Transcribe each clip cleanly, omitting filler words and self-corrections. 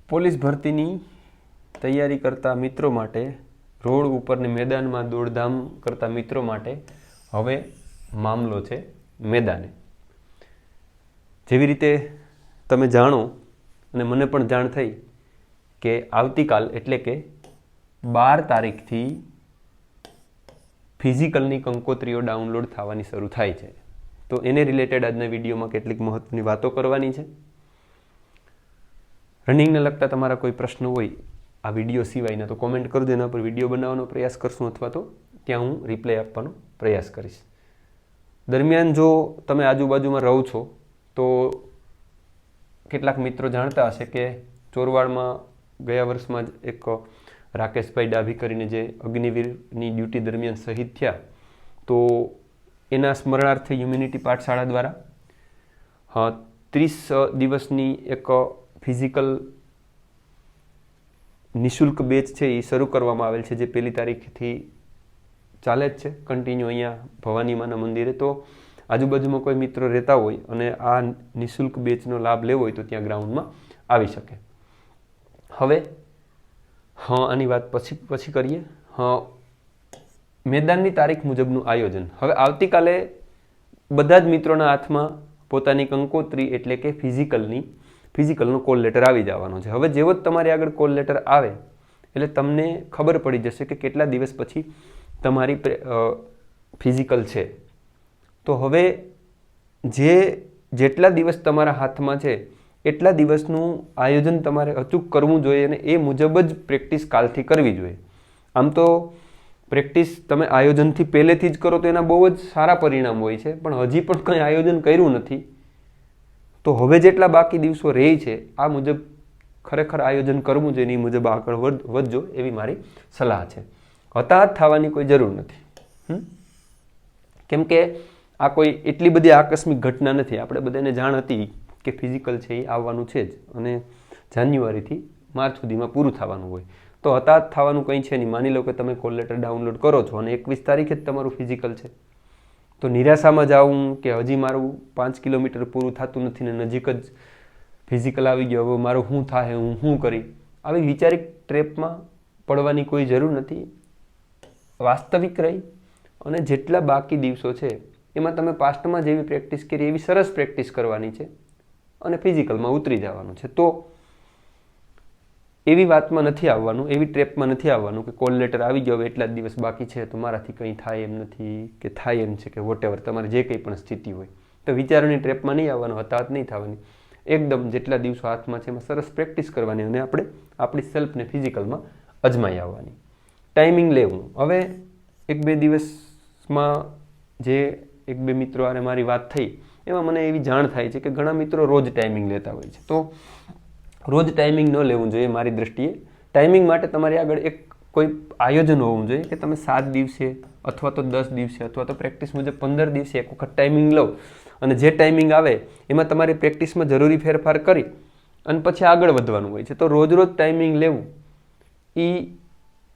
Police ભરતીની તૈયારી કરતા મિત્રો માટે, રોડ ઉપરની મેદાનમાં દોડધામ કરતા મિત્રો માટે હવે મામલો છે મેદાને. જેવી રીતે તમે જાણો અને મને પણ જાણ થઈ કે આવતીકાલ એટલે કે 12 તારીખથી ફિઝિકલની કંકોત્રીઓ ડાઉનલોડ થવાની શરૂ થાય છે. તો એને રિલેટેડ આજના વિડીયોમાં કેટલીક મહત્વની વાતો કરવાની છે. રનિંગને લગતા તમારા કોઈ પ્રશ્ન હોય આ વિડીયો સિવાયના તો કોમેન્ટ કરજો, એના પર વિડીયો બનાવવાનો પ્રયાસ કરશું અથવા તો ત્યાં હું રિપ્લાય આપવાનો પ્રયાસ કરીશ. દરમિયાન જો તમે આજુબાજુમાં રહો છો તો કેટલાક મિત્રો જાણતા હશે કે ચોરવાડમાં ગયા વર્ષમાં જ એક રાકેશભાઈ ડાભી કરીને જે અગ્નિવીરની ડ્યુટી દરમિયાન શહીદ થયા, તો એના સ્મરણાર્થે યુનિટી પાઠશાળા દ્વારા 30 દિવસની એક ફિઝિકલ નિઃશુલ્ક બેચ છે એ શરૂ કરવામાં આવેલ છે, જે 1 તારીખથી ચાલે જ છે કન્ટિન્યુ અહીંયા ભવાનીમાના મંદિરે. તો આજુબાજુમાં કોઈ મિત્રો રહેતા હોય અને આ નિઃશુલ્ક બેચનો લાભ લેવો હોય તો ત્યાં ગ્રાઉન્ડમાં આવી શકે. હવે આની વાત પછી કરીએ. મેદાનની તારીખ મુજબનું આયોજન. હવે આવતીકાલે બધા જ મિત્રોના હાથમાં પોતાની કંકોત્રી એટલે કે ફિઝિકલનો કોલ લેટર આવી જવાનો છે. હવે જેવો જ તમારી આગળ કોલ લેટર આવે એટલે તમને ખબર પડી જશે કે કેટલા દિવસ પછી તમારી ફિઝિકલ છે. તો હવે જેટલા દિવસ તમારા હાથમાં છે એટલા દિવસનું આયોજન તમારે અચૂક કરવું જોઈએ અને એ મુજબ જ પ્રેક્ટિસ કાલથી કરવી જોઈએ. આમ તો પ્રેક્ટિસ તમે આયોજનથી પહેલેથી જ કરો તો એના બહુ જ સારા પરિણામ હોય છે, પણ હજી પણ કંઈ આયોજન કર્યું નથી તો હવે જેટલા બાકી દિવસો રહે છે આ મુજબ ખરેખર આયોજન કરવું જોઈએ, એ મુજબ આગળ વધજો એવી મારી સલાહ છે. હતાહત થવાની કોઈ જરૂર નથી, કેમ કે આ કોઈ એટલી બધી આકસ્મિક ઘટના નથી. આપણે બધાને જાણ હતી કે ફિઝિકલ છે એ આવવાનું છે જ અને જાન્યુઆરીથી માર્ચ સુધીમાં પૂરું થવાનું હોય. તો હતાહત થવાનું કંઈ છે નહીં. માની લો કે તમે કોલ લેટર ડાઉનલોડ કરો છો અને 21 તારીખે જ તમારું ફિઝિકલ છે, તો નિરાશામાં જાઉં કે હજી મારું 5 કિલોમીટર પૂરું થતું નથી ને નજીક જ ફિઝિકલ આવી ગયો, હવે મારું શું થાય, હું શું કરી, આવી વિચારિક ટ્રેપમાં પડવાની કોઈ જરૂર નથી. વાસ્તવિક રહી અને જેટલા બાકી દિવસો છે એમાં તમે પાસ્ટમાં જેવી પ્રેક્ટિસ કરી એવી સરસ પ્રેક્ટિસ કરવાની છે અને ફિઝિકલમાં ઉતરી જવાનું છે. તો એવી વાતમાં નથી આવવાનું, એવી ટ્રેપમાં નથી આવવાનું કે કોલ લેટર આવી ગયો હવે એટલા જ દિવસ બાકી છે તો મારાથી કંઈ થાય એમ નથી કે થાય એમ છે કે વોટેવર તમારે જે કંઈ પણ સ્થિતિ હોય તો વિચારોની ટ્રેપમાં નહીં આવવાનું, હતાહત નહીં થવાની. એકદમ જેટલા દિવસો હાથમાં છે એમાં સરસ પ્રેક્ટિસ કરવાની અને આપણે આપણી સેલ્ફને ફિઝિકલમાં અજમાઈ આવવાની. ટાઈમિંગ લેવું. હવે 1-2 દિવસમાં જે 1-2 મિત્રો અને મારી વાત થઈ એમાં મને એવી જાણ થાય છે કે ઘણા મિત્રો રોજ ટાઈમિંગ લેતા હોય છે. તો રોજ ટાઈમિંગ ન લેવું જોઈએ મારી દૃષ્ટિએ. ટાઈમિંગ માટે તમારી આગળ એક કોઈ આયોજન હોવું જોઈએ કે તમે 7 દિવસે અથવા તો 10 દિવસે અથવા તો પ્રેક્ટિસ મુજબ 15 દિવસે એક વખત ટાઈમિંગ લો અને જે ટાઈમિંગ આવે એમાં તમારી પ્રેક્ટિસમાં જરૂરી ફેરફાર કરી અને પછી આગળ વધવાનું હોય છે. તો રોજ ટાઈમિંગ લેવું એ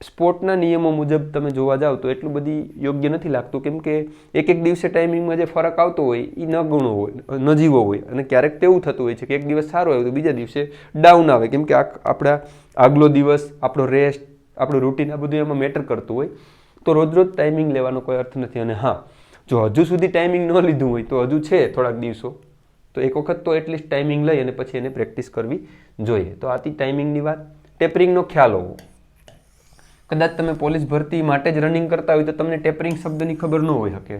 સ્પોર્ટના નિયમો મુજબ તમે જોવા જાઓ તો એટલું બધી યોગ્ય નથી લાગતું, કેમ કે એક દિવસે ટાઈમિંગમાં જે ફરક આવતો હોય એ નગણો હોય, નજીવો હોય અને ક્યારેક તેવું થતું હોય છે કે એક દિવસ સારો આવ્યો તો બીજા દિવસે ડાઉન આવે, કેમ કે આપણા આગલો દિવસ, આપણો રેસ્ટ, આપણું રૂટીન આ બધું એમાં મેટર કરતું હોય. તો રોજ ટાઈમિંગ લેવાનો કોઈ અર્થ નથી. અને હા, જો હજુ સુધી ટાઈમિંગ ન લીધું હોય તો હજુ છે થોડાક દિવસો, તો એક વખત તો એટલીસ્ટ ટાઈમિંગ લઈ અને પછી એને પ્રેક્ટિસ કરવી જોઈએ. તો આથી ટાઈમિંગની વાત. ટેપરિંગનો ખ્યાલ હોવો. કદાચ તમે પોલીસ ભરતી માટે જ રનિંગ કરતા હોય તો તમને ટેપરિંગ શબ્દની ખબર ન હોઈ શકે,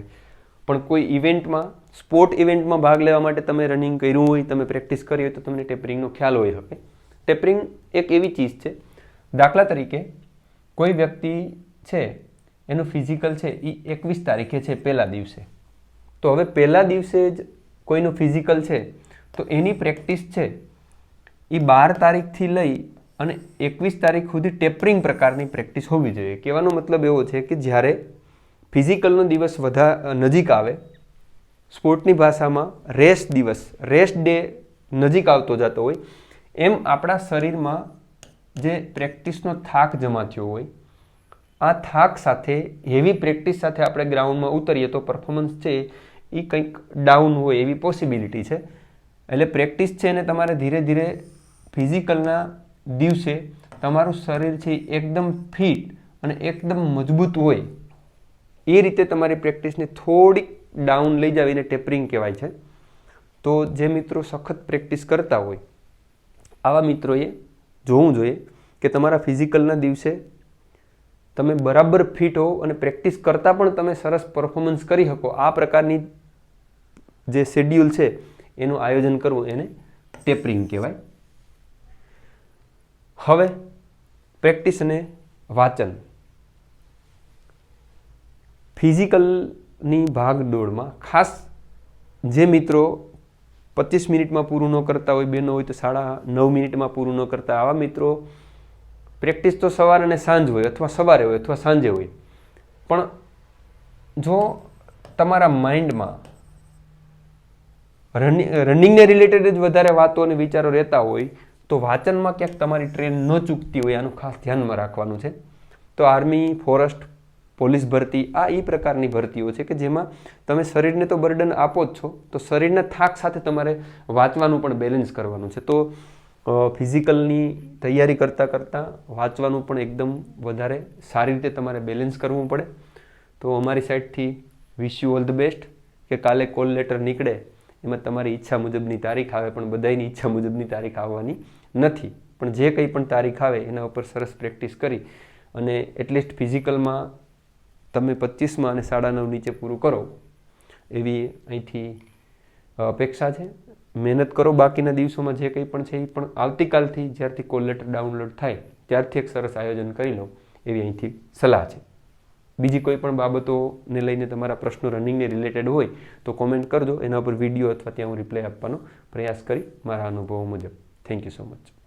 પણ કોઈ ઇવેન્ટમાં, સ્પોર્ટ ઇવેન્ટમાં ભાગ લેવા માટે તમે રનિંગ કર્યું હોય, તમે પ્રેક્ટિસ કરી હોય તો તમને ટેપરિંગનો ખ્યાલ હોઈ શકે. ટેપરિંગ એક એવી ચીજ છે, દાખલા તરીકે કોઈ વ્યક્તિ છે એનું ફિઝિકલ છે એ 21 તારીખે છે પહેલા દિવસે, તો હવે પહેલા દિવસે જ કોઈનું ફિઝિકલ છે તો એની પ્રેક્ટિસ છે એ 12 તારીખથી લઈ અને 21 તારીખ સુધી ટેપરિંગ પ્રકારની પ્રેક્ટિસ હોવી જોઈએ. કહેવાનો મતલબ એવો છે કે જ્યારે ફિઝિકલનો દિવસ નજીક આવે, સ્પોર્ટની ભાષામાં રેસ્ટ દિવસ, રેસ્ટ ડે નજીક આવતો જતો હોય, એમ આપણા શરીરમાં જે પ્રેક્ટિસનો થાક જમા થયો હોય, આ થાક સાથે હેવી પ્રેક્ટિસ સાથે આપણે ગ્રાઉન્ડમાં ઉતરીએ તો પરફોર્મન્સ છે એ કંઈક ડાઉન હોય એવી પોસિબિલિટી છે. એટલે પ્રેક્ટિસ છે એને તમારે ધીરે ધીરે ફિઝિકલના દિવસે તમારું શરીર છે એકદમ ફિટ અને એકદમ મજબૂત હોય એ રીતે તમારી પ્રેક્ટિસને થોડીક ડાઉન લઈ જાવ એને ટેપરિંગ કહેવાય છે. તો જે મિત્રો સખત પ્રેક્ટિસ કરતા હોય આવા મિત્રોએ જોવું જોઈએ કે તમારા ફિઝિકલના દિવસે તમે બરાબર ફિટ હો અને પ્રેક્ટિસ કરતાં પણ તમે સરસ પરફોર્મન્સ કરી શકો આ પ્રકારની જે શેડ્યુલ છે એનું આયોજન કરવું એને ટેપરિંગ કહેવાય. હવે પ્રેક્ટિસ અને વાંચન. ફિઝિકલની ભાગદોડમાં ખાસ જે મિત્રો 25 મિનિટમાં પૂરું ન કરતા હોય, બેનો હોય તો 9.5 મિનિટમાં પૂરું ન કરતા, આવા મિત્રો પ્રેક્ટિસ તો સવાર અને સાંજ હોય અથવા સવારે હોય અથવા સાંજે હોય, પણ જો તમારા માઇન્ડમાં રનિંગને રિલેટેડ જ વધારે વાતો અને વિચારો રહેતા હોય તો વાંચનમાં ક્યાંક તમારી ટ્રેન ન ચૂકતી હોય, આનું ખાસ ધ્યાનમાં રાખવાનું છે. તો આર્મી, ફોરેસ્ટ, પોલીસ ભરતી આ એ પ્રકારની ભરતીઓ છે કે જેમાં તમે શરીરને તો બર્ડન આપો જ છો, તો શરીરના થાક સાથે તમારે વાંચવાનું પણ બેલેન્સ કરવાનું છે. તો ફિઝિકલની તૈયારી કરતાં વાંચવાનું પણ એકદમ વધારે સારી રીતે તમારે બેલેન્સ કરવું પડે. તો અમારી સાઈડથી wish you all the best કે કાલે કોલ લેટર નીકળે એમાં તમારી ઈચ્છા મુજબની તારીખ આવે, પણ બધાની ઈચ્છા મુજબની તારીખ આવવાની નથી. પણ જે કંઈ પણ તારીખ આવે એના ઉપર સરસ પ્રેક્ટિસ કરી અને એટલીસ્ટ ફિઝિકલમાં તમે 25માં અને 9.5 નીચે પૂરું કરો એવી અહીંથી અપેક્ષા છે. મહેનત કરો બાકીના દિવસોમાં જે કંઈ પણ છે એ પણ આવતીકાલથી જ્યારથી કોલ લેટર ડાઉનલોડ થાય ત્યારથી એક સરસ આયોજન કરી લો એવી અહીંથી સલાહ છે. બીજી કોઈ પણ બાબતોને લઈને તમારા પ્રશ્નો રનિંગને રિલેટેડ હોય તો કોમેન્ટ કરજો, એના પર વિડીયો અથવા ત્યાં હું રિપ્લાય આપવાનો પ્રયાસ કરી મારા અનુભવો મુજબ. Thank you so much.